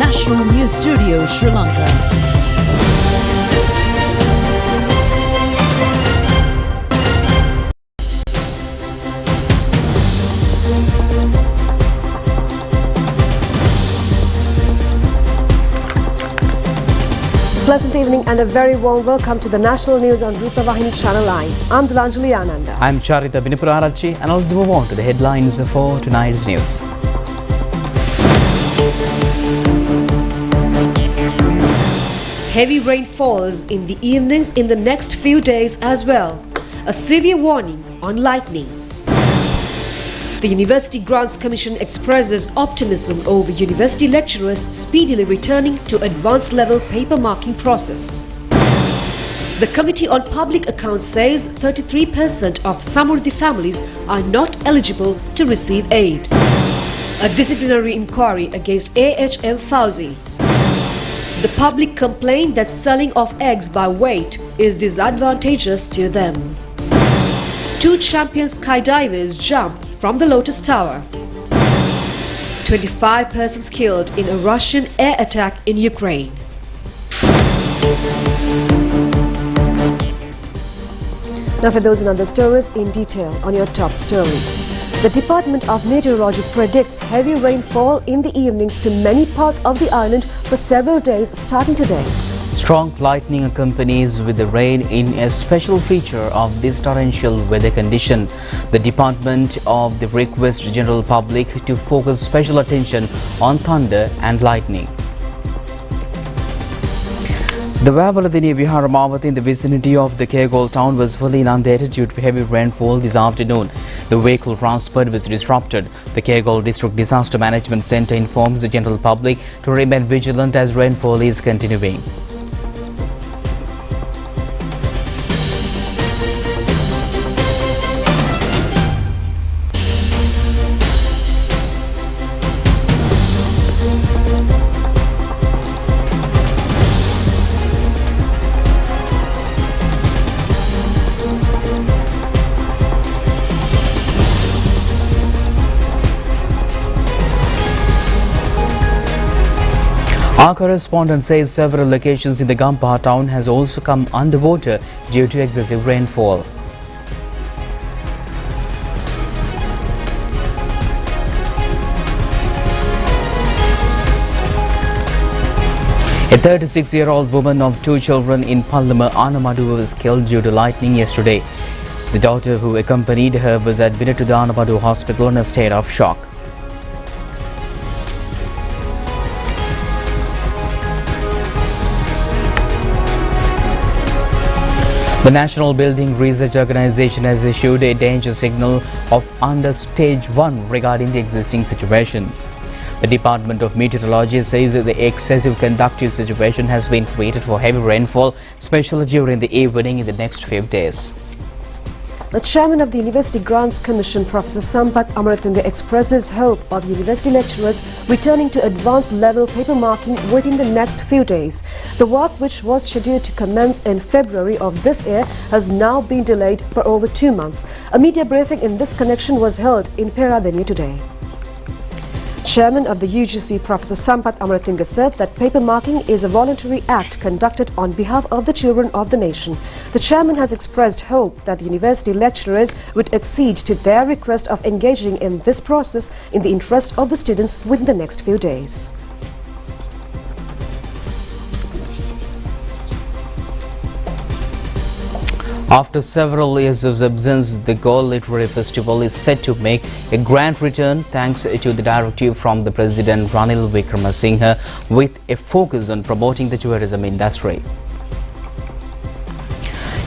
National News Studio, Sri Lanka. Pleasant evening and a very warm welcome to the national news on Rupavahini ChannelEye. I'm Dilanjali Ananda. I'm Charita Binipurarachi, and let's move on to the headlines for tonight's news. Heavy rain falls in the evenings in the next few days as well. A severe warning on lightning. The University Grants Commission expresses optimism over university lecturers speedily returning to advanced level paper marking process. The Committee on Public Accounts says 33% of Samurdhi families are not eligible to receive aid. A disciplinary inquiry against AHM Fauzi. The public complain that selling of eggs by weight is disadvantageous to them. 2 champion skydivers jump from the Lotus Tower. 25 persons killed in a Russian air attack in Ukraine. Now for those and other stories in detail on your top story. The Department of Meteorology predicts heavy rainfall in the evenings to many parts of the island for several days starting today. Strong lightning accompanies with the rain in a special feature of this torrential weather condition. The department of the request general public to focus special attention on thunder and lightning. The Vabaladini Viharamavati in the vicinity of the Kegol town was fully inundated due to heavy rainfall this afternoon. The vehicle transport was disrupted. The Kegol District Disaster Management Centre informs the general public to remain vigilant as rainfall is continuing. Our correspondent says several locations in the Gampaha town has also come underwater due to excessive rainfall. A 36-year-old woman of 2 children in Pallama, Anamadu was killed due to lightning yesterday. The daughter who accompanied her was admitted to the Anamadu hospital in a state of shock. The National Building Research Organization has issued a danger signal of under stage 1 regarding the existing situation. The Department of Meteorology says that the excessive conductive situation has been created for heavy rainfall, especially during the evening in the next few days. The chairman of the University Grants Commission, Professor Sampath Amaratunga, expresses hope of university lecturers returning to advanced level paper marking within the next few days. The work, which was scheduled to commence in February of this year, has now been delayed for over 2 months. A media briefing in this connection was held in Peradeniya today. Chairman of the UGC, Professor Sampath Amaratunga, said that paper marking is a voluntary act conducted on behalf of the children of the nation. The chairman has expressed hope that the university lecturers would accede to their request of engaging in this process in the interest of the students within the next few days. After several years of absence, the Goal Literary Festival is set to make a grand return thanks to the directive from the President Ranil Wickremesinghe with a focus on promoting the tourism industry.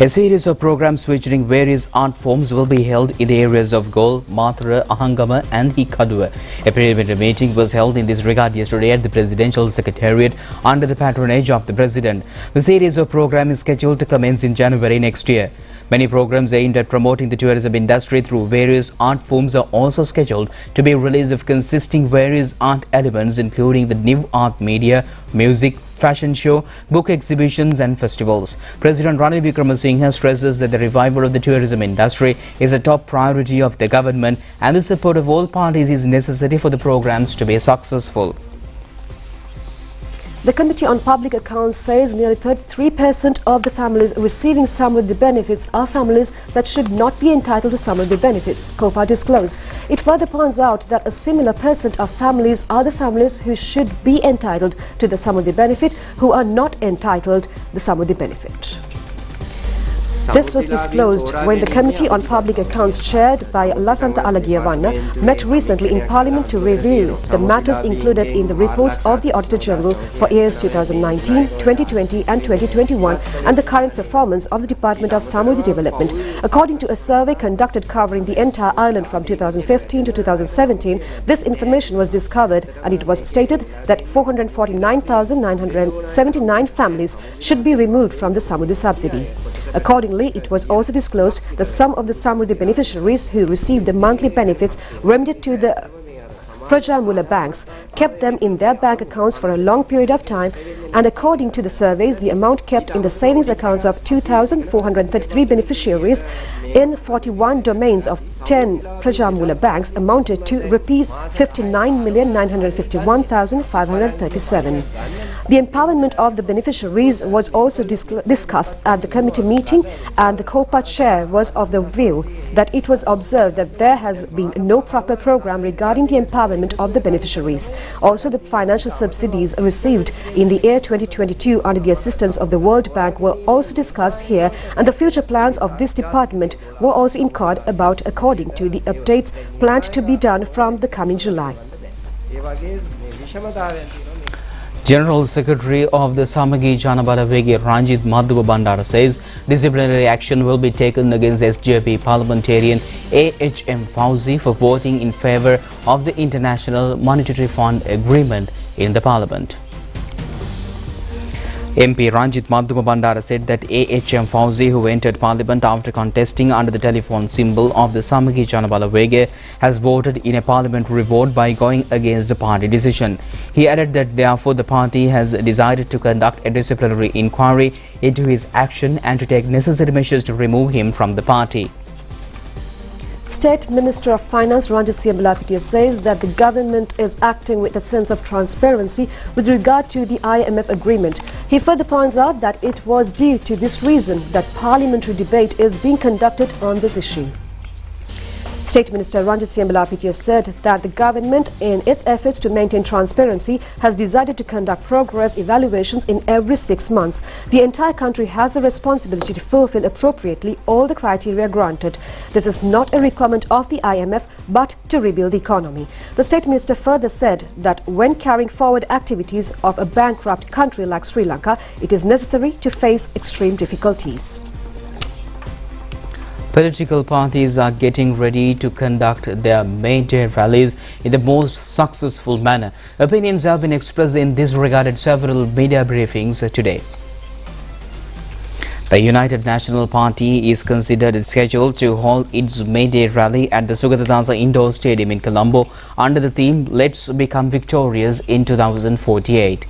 A series of programs featuring various art forms will be held in the areas of Gol, Mathura, Ahangama and Hikaduwa. A preliminary meeting was held in this regard yesterday at the Presidential Secretariat under the patronage of the President. The series of programs is scheduled to commence in January next year. Many programs aimed at promoting the tourism industry through various art forms are also scheduled to be released, consisting various art elements including the new art media, music, fashion show, book exhibitions and festivals. President Ranil Wickremesinghe stresses that the revival of the tourism industry is a top priority of the government and the support of all parties is necessary for the programs to be successful. The Committee on Public Accounts says nearly 33% of the families receiving Samruddhi benefits are families that should not be entitled to Samruddhi benefits, COPA disclosed. It further points out that a similar percent of families are the families who should be entitled to the Samruddhi benefit who are not entitled the Samruddhi benefit. This was disclosed when the Committee on Public Accounts chaired by Lasantha Alagiyawanna met recently in Parliament to review the matters included in the reports of the Auditor General for years 2019, 2020 and 2021 and the current performance of the Department of Samruddhi Development. According to a survey conducted covering the entire island from 2015 to 2017, this information was discovered and it was stated that 449,979 families should be removed from the Samruddhi subsidy. Accordingly, it was also disclosed that some of the Samruddhi beneficiaries who received the monthly benefits remitted to the Prajamula banks kept them in their bank accounts for a long period of time, and according to the surveys, the amount kept in the savings accounts of 2,433 beneficiaries in 41 domains of 10 Prajamula banks amounted to Rs 59,951,537. The empowerment of the beneficiaries was also discussed at the committee meeting, and the COPA chair was of the view that it was observed that there has been no proper program regarding the empowerment of the beneficiaries. Also, the financial subsidies received in the year 2022 under the assistance of the World Bank were also discussed here, and the future plans of this department were also inquired about according to the updates planned to be done from the coming July. General Secretary of the Samagi Janabala Vege Ranjit Madhuba Bandara says disciplinary action will be taken against SJP parliamentarian AHM Fauzi for voting in favour of the International Monetary Fund agreement in the parliament. MP Ranjit Madhuba Bandara said that AHM Fauzi, who entered parliament after contesting under the telephone symbol of the Samagi Janabala Vege, has voted in a parliamentary vote by going against the party decision. He added that therefore the party has decided to conduct a disciplinary inquiry into his action and to take necessary measures to remove him from the party. State Minister of Finance Ranjit Siambalapitiya says that the government is acting with a sense of transparency with regard to the IMF agreement. He further points out that it was due to this reason that parliamentary debate is being conducted on this issue. State Minister Ranjit Siambalapitiya said that the government, in its efforts to maintain transparency, has decided to conduct progress evaluations in every 6 months. The entire country has the responsibility to fulfill appropriately all the criteria granted. This is not a requirement of the IMF, but to rebuild the economy. The State Minister further said that when carrying forward activities of a bankrupt country like Sri Lanka, it is necessary to face extreme difficulties. Political parties are getting ready to conduct their May Day rallies in the most successful manner. Opinions have been expressed in this regard at several media briefings today. The United National Party is considered scheduled to hold its May Day rally at the Sugatadasa Indoor Stadium in Colombo under the theme Let's Become Victorious in 2048.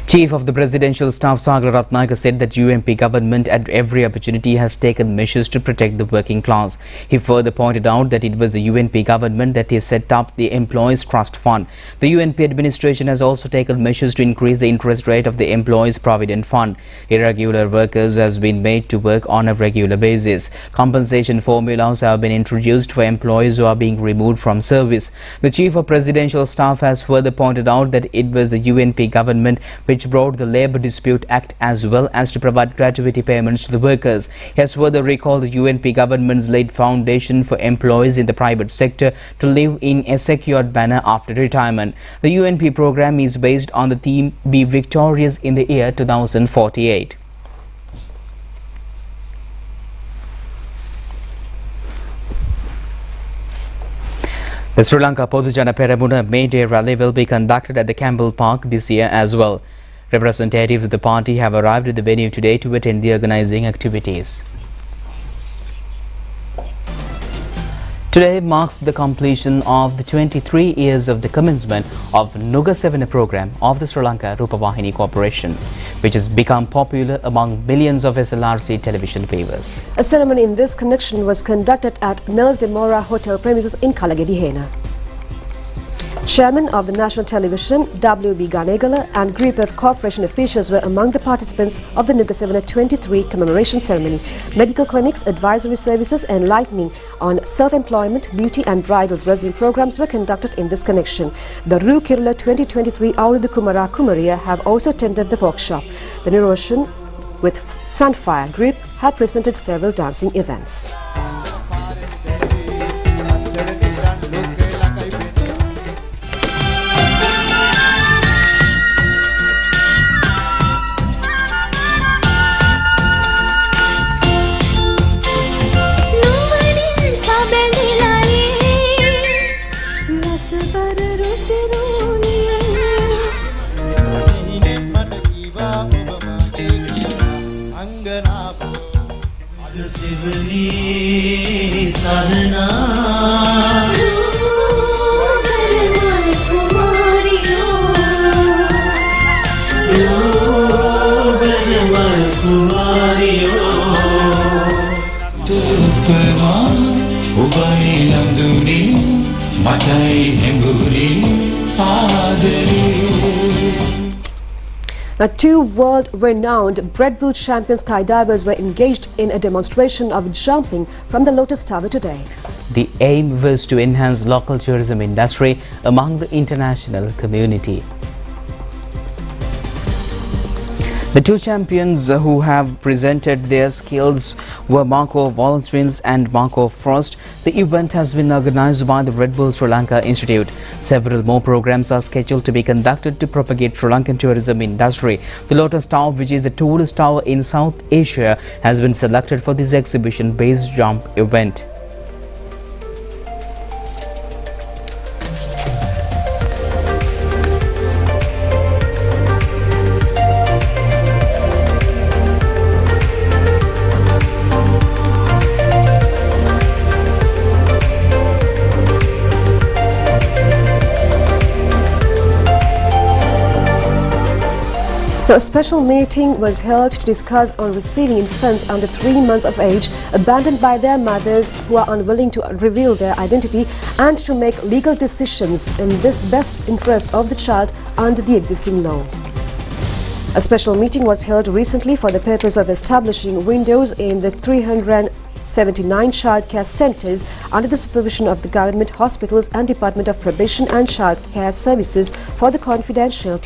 Chief of the Presidential Staff Sagar Ratnayaka said that UNP government at every opportunity has taken measures to protect the working class. He further pointed out that it was the UNP government that has set up the Employees Trust Fund. The UNP administration has also taken measures to increase the interest rate of the Employees Provident Fund. Irregular workers has been made to work on a regular basis. Compensation formulas have been introduced for employees who are being removed from service. The Chief of Presidential Staff has further pointed out that it was the UNP government which brought the Labour Dispute Act as well as to provide gratuity payments to the workers. He has further recalled the UNP government's laid foundation for employees in the private sector to live in a secured manner after retirement. The UNP program is based on the theme Be Victorious in the year 2048. The Sri Lanka Podujana Peramuna May Day rally will be conducted at the Campbell Park this year as well. Representatives of the party have arrived at the venue today to attend the organising activities. Today marks the completion of the 23 years of the commencement of Nuga Sevena program of the Sri Lanka Rupavahini Corporation, which has become popular among millions of SLRC television viewers. A ceremony in this connection was conducted at Nels de Mora Hotel premises in Kalagedihena. Chairman of the National Television, W.B. Ganegala, and group of corporation officials were among the participants of the Nugasevana 23 commemoration ceremony. Medical clinics, advisory services, enlightening on self-employment, beauty and bridal dressing programs were conducted in this connection. The Ru Kirla 2023 Aurudu Kumara Kumariya have also attended the workshop. The Niroshan with Sunfire Group have presented several dancing events. Two world-renowned Red Bull champion skydivers were engaged in a demonstration of jumping from the Lotus Tower today. The aim was to enhance local tourism industry among the international community. The two champions who have presented their skills were Marco Valenzuela and Marco Frost. The event has been organized by the Red Bull Sri Lanka Institute. Several more programs are scheduled to be conducted to propagate Sri Lankan tourism industry. The Lotus Tower, which is the tallest tower in South Asia, has been selected for this exhibition-based jump event. A special meeting was held to discuss on receiving infants under 3 months of age abandoned by their mothers who are unwilling to reveal their identity and to make legal decisions in this best interest of the child under the existing law. A special meeting was held recently for the purpose of establishing windows in the 379 childcare centres under the supervision of the government hospitals and Department of Probation and Child Care Services for the confidential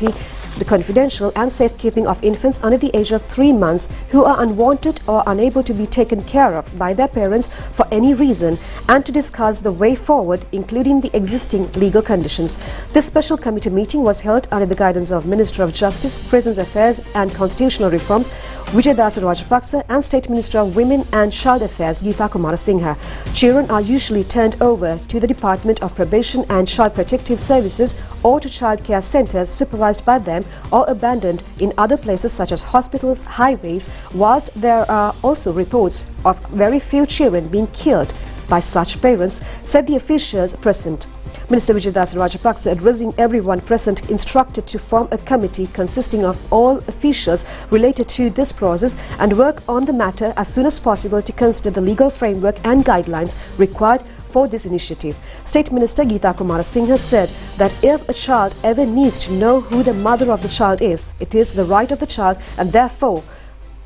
and safekeeping of infants under the age of 3 months who are unwanted or unable to be taken care of by their parents for any reason, and to discuss the way forward, including the existing legal conditions. This special committee meeting was held under the guidance of Minister of Justice, Prisons Affairs and Constitutional Reforms Vijayadasa Rajapaksa and State Minister of Women and Child Affairs Geeta Kumarasinghe. Children are usually turned over to the Department of Probation and Child Protective Services or to child care centres supervised by them or abandoned in other places such as hospitals, highways, whilst there are also reports of very few children being killed by such parents, said the officials present. Minister Vijayadasa Rajapaksa, addressing everyone present, instructed to form a committee consisting of all officials related to this process and work on the matter as soon as possible to consider the legal framework and guidelines required for this initiative. State Minister Geeta Kumarasinghe said that if a child ever needs to know who the mother of the child is, it is the right of the child, and therefore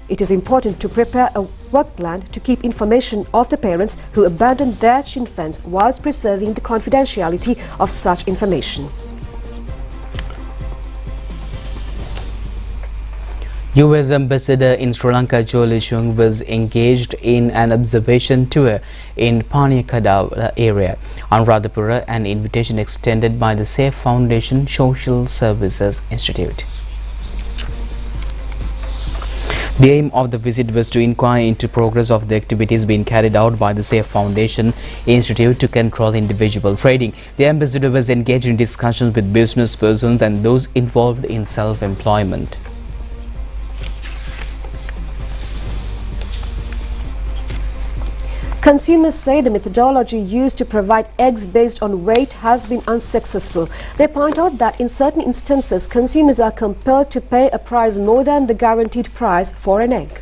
it is important to prepare a work plan to keep information of the parents who abandoned their infants whilst preserving the confidentiality of such information. US Ambassador in Sri Lanka Jo Lishung was engaged in an observation tour in Paniakada area, Anuradhapura, an invitation extended by the Safe Foundation Social Services Institute. The aim of the visit was to inquire into progress of the activities being carried out by the Safe Foundation Institute to control individual trading. The ambassador was engaged in discussions with business persons and those involved in self-employment. Consumers say the methodology used to provide eggs based on weight has been unsuccessful. They point out that in certain instances, consumers are compelled to pay a price more than the guaranteed price for an egg.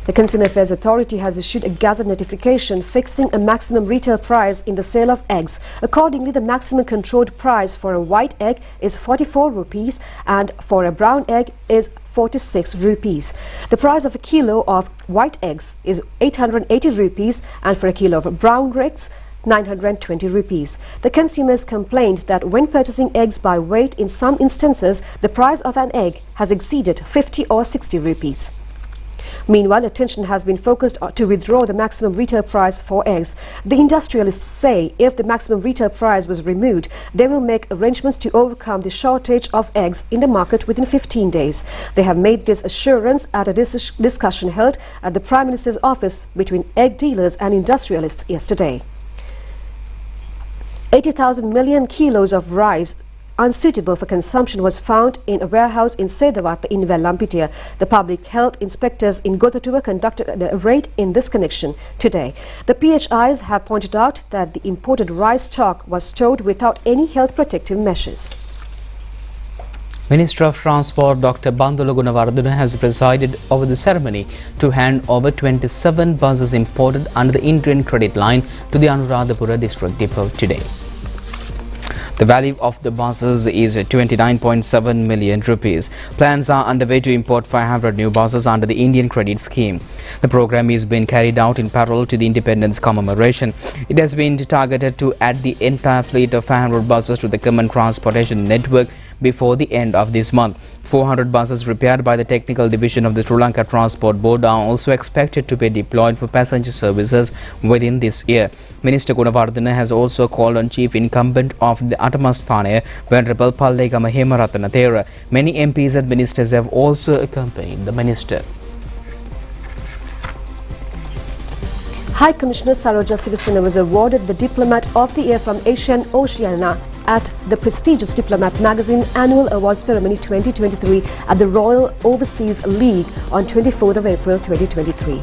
The Consumer Affairs Authority has issued a gazette notification fixing a maximum retail price in the sale of eggs. Accordingly, the maximum controlled price for a white egg is 44 rupees and for a brown egg is 46 rupees. The price of a kilo of white eggs is 880 rupees and for a kilo of brown eggs 920 rupees. The consumers complained that when purchasing eggs by weight, in some instances, the price of an egg has exceeded 50 or 60 rupees. Meanwhile, attention has been focused to withdraw the maximum retail price for eggs. The industrialists say if the maximum retail price was removed, they will make arrangements to overcome the shortage of eggs in the market within 15 days. They have made this assurance at a discussion held at the Prime Minister's office between egg dealers and industrialists yesterday. 80,000 million kilos of rice unsuitable for consumption was found in a warehouse in Sedawata in Vellampitia. The public health inspectors in Gotatua conducted a raid in this connection today. The PHIs have pointed out that the imported rice stock was stored without any health protective measures. Minister of Transport Dr. Bandula Gunawardena has presided over the ceremony to hand over 27 buses imported under the Indian credit line to the Anuradhapura district depot today. The value of the buses is 29.7 million rupees. Plans are underway to import 500 new buses under the Indian Credit Scheme. The program is being carried out in parallel to the independence commemoration. It has been targeted to add the entire fleet of 500 buses to the common transportation network before the end of this month. 400 buses repaired by the technical division of the Sri Lanka Transport Board are also expected to be deployed for passenger services within this year. Minister Gunawardena has also called on Chief Incumbent of the Atamasthane, Venerable Pallegama Hemaratana Thera. Many MPs and ministers have also accompanied the minister. High Commissioner Saroja Sirisena was awarded the Diplomat of the Year from Asia and Oceania at the prestigious Diplomat Magazine Annual Award Ceremony 2023 at the Royal Overseas League on 24th of April 2023.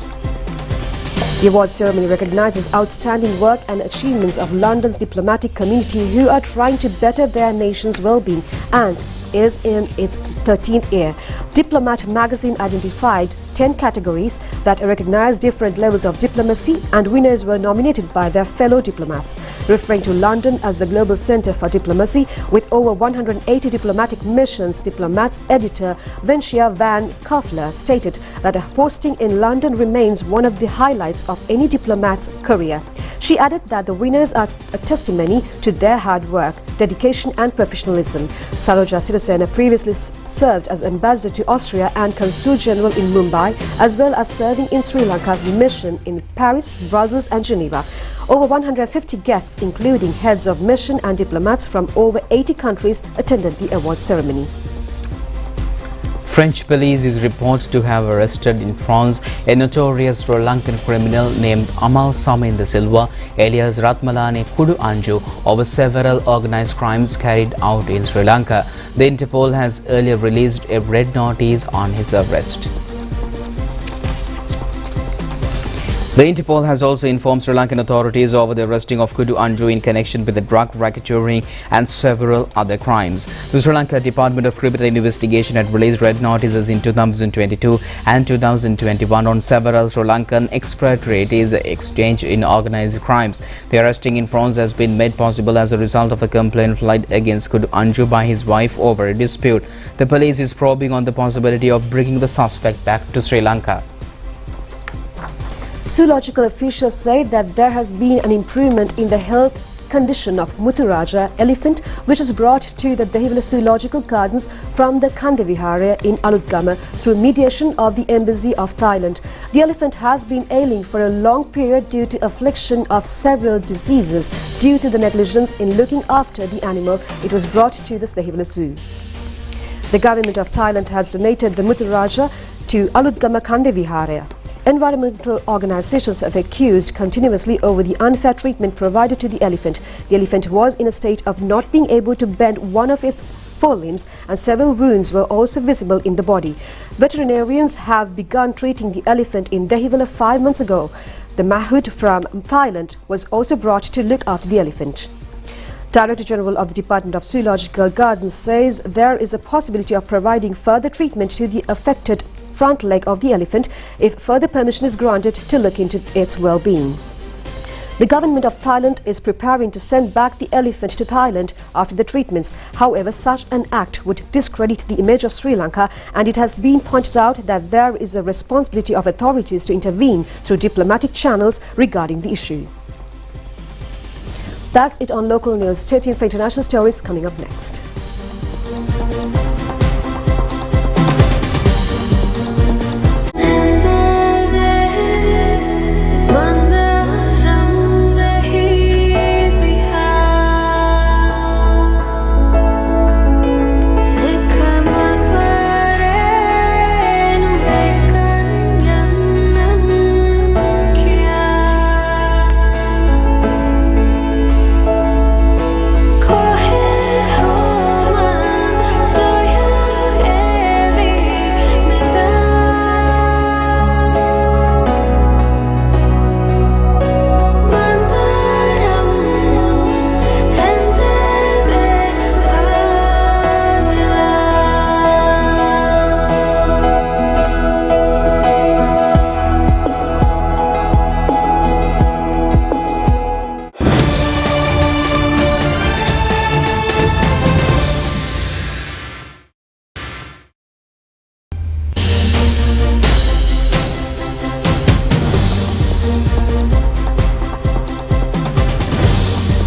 The award ceremony recognizes outstanding work and achievements of London's diplomatic community who are trying to better their nation's well-being and is in its 13th year. Diplomat magazine identified 10 categories that recognize different levels of diplomacy, and winners were nominated by their fellow diplomats. Referring to London as the global center for diplomacy with over 180 diplomatic missions, Diplomats editor Vencia van Kaffler stated that a posting in London remains one of the highlights of any diplomat's career. She added that the winners are a testimony to their hard work, dedication and professionalism. Saroja Sirisena previously served as ambassador to Austria and Consul General in Mumbai, as well as serving in Sri Lanka's mission in Paris, Brussels and Geneva. Over 150 guests, including heads of mission and diplomats from over 80 countries, attended the award ceremony. French police is reported to have arrested in France a notorious Sri Lankan criminal named Amal Samin de Silva, alias Ratmalane Kudu Anju, over several organized crimes carried out in Sri Lanka. The Interpol has earlier released a red notice on his arrest. The Interpol has also informed Sri Lankan authorities over the arresting of Kudu Anju in connection with the drug racketeering and several other crimes. The Sri Lanka Department of Criminal Investigation had released red notices in 2022 and 2021 on several Sri Lankan expatriates exchanged in organized crimes. The arresting in France has been made possible as a result of a complaint filed against Kudu Anju by his wife over a dispute. The police is probing on the possibility of bringing the suspect back to Sri Lanka. Zoological officials say that there has been an improvement in the health condition of Muthuraja elephant, which is brought to the Dehiwala Zoological Gardens from the Kandavihara in Alutgama through mediation of the Embassy of Thailand. The elephant has been ailing for a long period due to affliction of several diseases. Due to the negligence in looking after the animal, it was brought to the Dehiwala Zoo. The government of Thailand has donated the Muthuraja to Alutgama Kandavihara. Environmental organizations have accused continuously over the unfair treatment provided to the elephant. The elephant was in a state of not being able to bend one of its forelimbs, and several wounds were also visible in the body. Veterinarians have begun treating the elephant in Dehiwala 5 months ago. The Mahout from Thailand was also brought to look after the elephant. Director General of the Department of Zoological Gardens says there is a possibility of providing further treatment to the affected front leg of the elephant if further permission is granted to look into its well-being. The government of Thailand is preparing to send back the elephant to Thailand after the treatments. However, such an act would discredit the image of Sri Lanka, and it has been pointed out that there is a responsibility of authorities to intervene through diplomatic channels regarding the issue. That's it on local news. Stay tuned for international stories coming up next.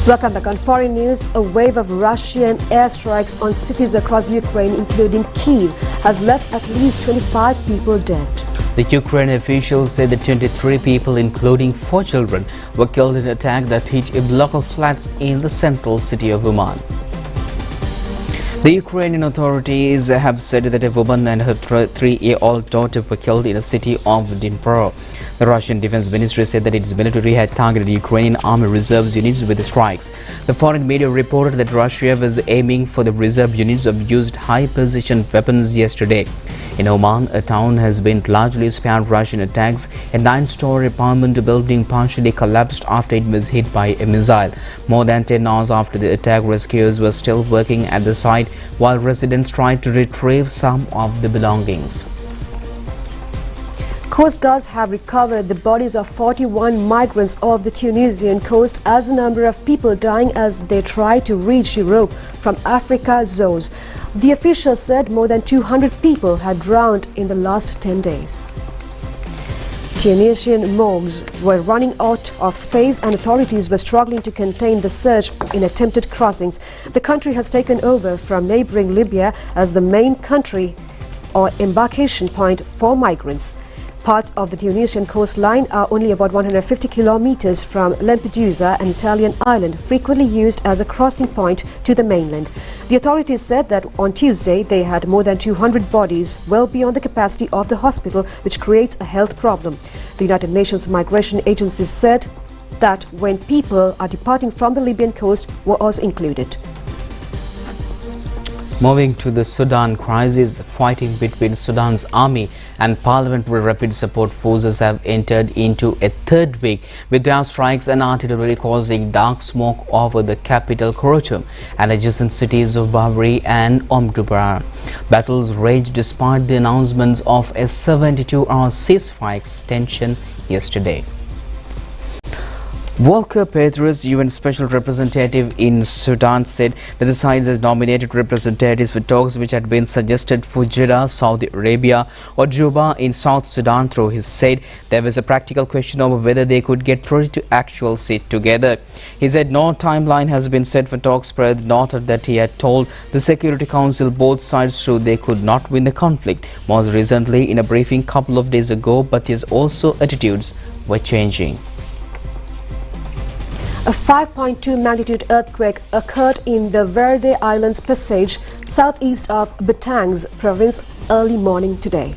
Welcome back on Foreign News. A wave of Russian airstrikes on cities across Ukraine, including Kyiv, has left at least 25 people dead. The Ukrainian officials say that 23 people, including 4 children, were killed in an attack that hit a block of flats in the central city of Uman. The Ukrainian authorities have said that a woman and her 3-year-old daughter were killed in the city of Dnipro. The Russian Defense Ministry said that its military had targeted Ukrainian army reserves units with the strikes. The foreign media reported that Russia was aiming for the reserve units of used high-precision weapons yesterday. In Oman, a town has been largely spared Russian attacks. A 9-story apartment building partially collapsed after it was hit by a missile. More than 10 hours after the attack, rescuers were still working at the site while residents tried to retrieve some of the belongings. Coast Guards have recovered the bodies of 41 migrants off the Tunisian coast as the number of people dying as they try to reach Europe from Africa soars. The officials said more than 200 people had drowned in the last 10 days. Tunisian morgues were running out of space and authorities were struggling to contain the surge in attempted crossings. The country has taken over from neighboring Libya as the main country or embarkation point for migrants. Parts of the Tunisian coastline are only about 150 kilometers from Lampedusa, an Italian island frequently used as a crossing point to the mainland. The authorities said that on Tuesday they had more than 200 bodies, well beyond the capacity of the hospital, which creates a health problem. The United Nations Migration Agency said that when people are departing from the Libyan coast were also included. Moving to the Sudan crisis, fighting between Sudan's army and parliamentary rapid support forces have entered into a third week, with airstrikes and artillery causing dark smoke over the capital Khartoum and adjacent cities of Bahri and Omdurman. Battles raged despite the announcements of a 72-hour ceasefire extension yesterday. Volker Perthes, UN Special Representative in Sudan, said that the sides has nominated representatives for talks which had been suggested for Jeddah, Saudi Arabia or Juba in South Sudan. Through he said there was a practical question over whether they could get ready to actually sit together. He said no timeline has been set for talks. Perthes noted that he had told the Security Council both sides so they could not win the conflict, most recently in a briefing couple of days ago, but his also attitudes were changing. A 5.2 magnitude earthquake occurred in the Verde Islands Passage, southeast of Batangas province early morning today.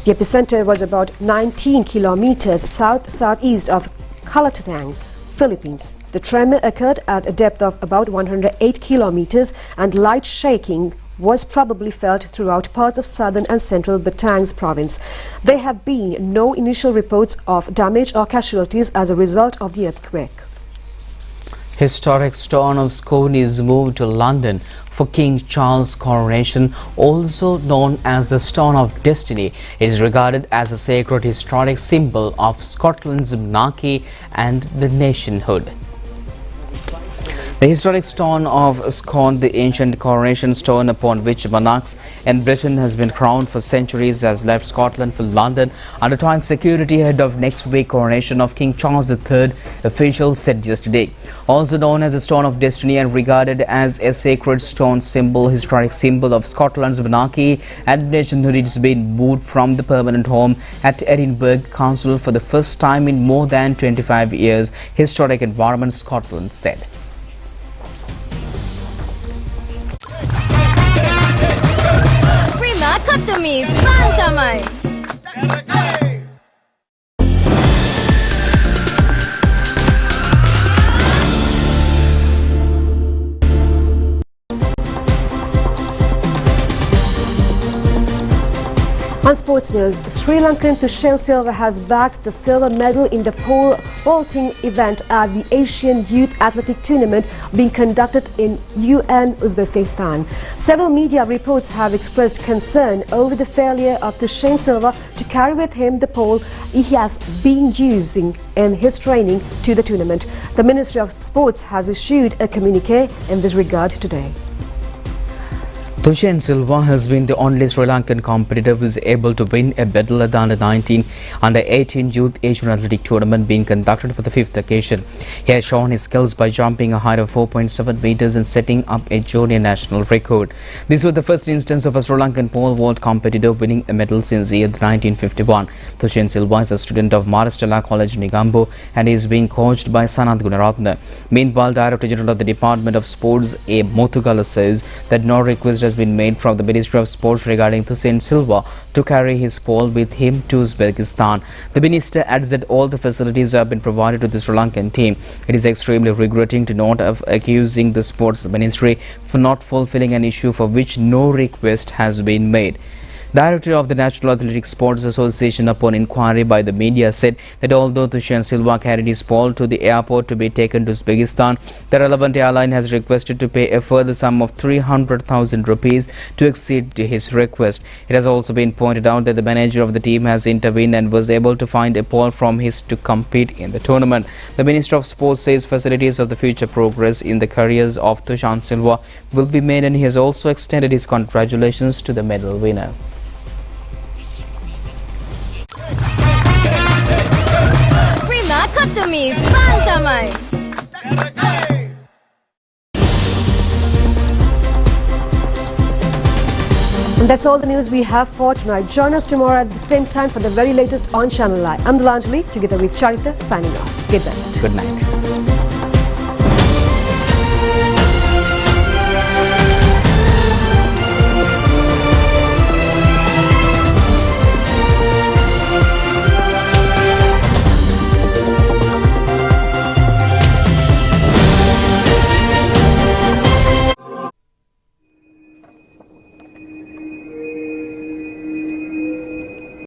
The epicenter was about 19 kilometers south-southeast of Calataang, Philippines. The tremor occurred at a depth of about 108 kilometers and light shaking was probably felt throughout parts of southern and central Batangas province. There have been no initial reports of damage or casualties as a result of the earthquake. Historic stone of Scone is moved to London for King Charles' coronation, also known as the Stone of Destiny. It is regarded as a sacred historic symbol of Scotland's monarchy and the nationhood. The historic stone of Scone, the ancient coronation stone upon which monarchs in Britain has been crowned for centuries, has left Scotland for London under tight security ahead of next week's coronation of King Charles III, officials said yesterday. Also known as the Stone of Destiny and regarded as a sacred stone symbol, historic symbol of Scotland's monarchy and nationhood, it has been moved from the permanent home at Edinburgh Castle for the first time in more than 25 years, Historic Environment Scotland said. Kutumi, Fantamai. On sports news, Sri Lankan Thushan Silva has bagged the silver medal in the pole vaulting event at the Asian Youth Athletic Tournament being conducted in UN, Uzbekistan. Several media reports have expressed concern over the failure of Thushan Silva to carry with him the pole he has been using in his training to the tournament. The Ministry of Sports has issued a communique in this regard today. Thushan Silva has been the only Sri Lankan competitor who is able to win a medal at the Under-19, Under-18 Youth Asian Athletic Tournament being conducted for the 5th occasion. He has shown his skills by jumping a height of 4.7 meters and setting up a junior national record. This was the first instance of a Sri Lankan pole vault competitor winning a medal since the year 1951. Thushan Silva is a student of Maristella College, Negombo, and is being coached by Sanath Gunaratne. Meanwhile, Director General of the Department of Sports, A. Muthugala, says that no request has been made from the Ministry of Sports regarding Thushan Silva to carry his pole with him to Uzbekistan. The minister adds that all the facilities have been provided to the Sri Lankan team. It is extremely regretting to note of accusing the Sports Ministry for not fulfilling an issue for which no request has been made. Director of the National Athletic Sports Association, upon inquiry by the media, said that although Thushan Silva carried his pole to the airport to be taken to Uzbekistan, the relevant airline has requested to pay a further sum of 300,000 rupees to accede to his request. It has also been pointed out that the manager of the team has intervened and was able to find a pole from his to compete in the tournament. The Minister of Sports says facilities of the future progress in the careers of Thushan Silva will be made, and he has also extended his congratulations to the medal winner. Kutumi, Fantamai. And that's all the news we have for tonight. Join us tomorrow at the same time for the very latest on ChannelEye. I'm Delanjali, together with Charita, signing off. Good night. Good night.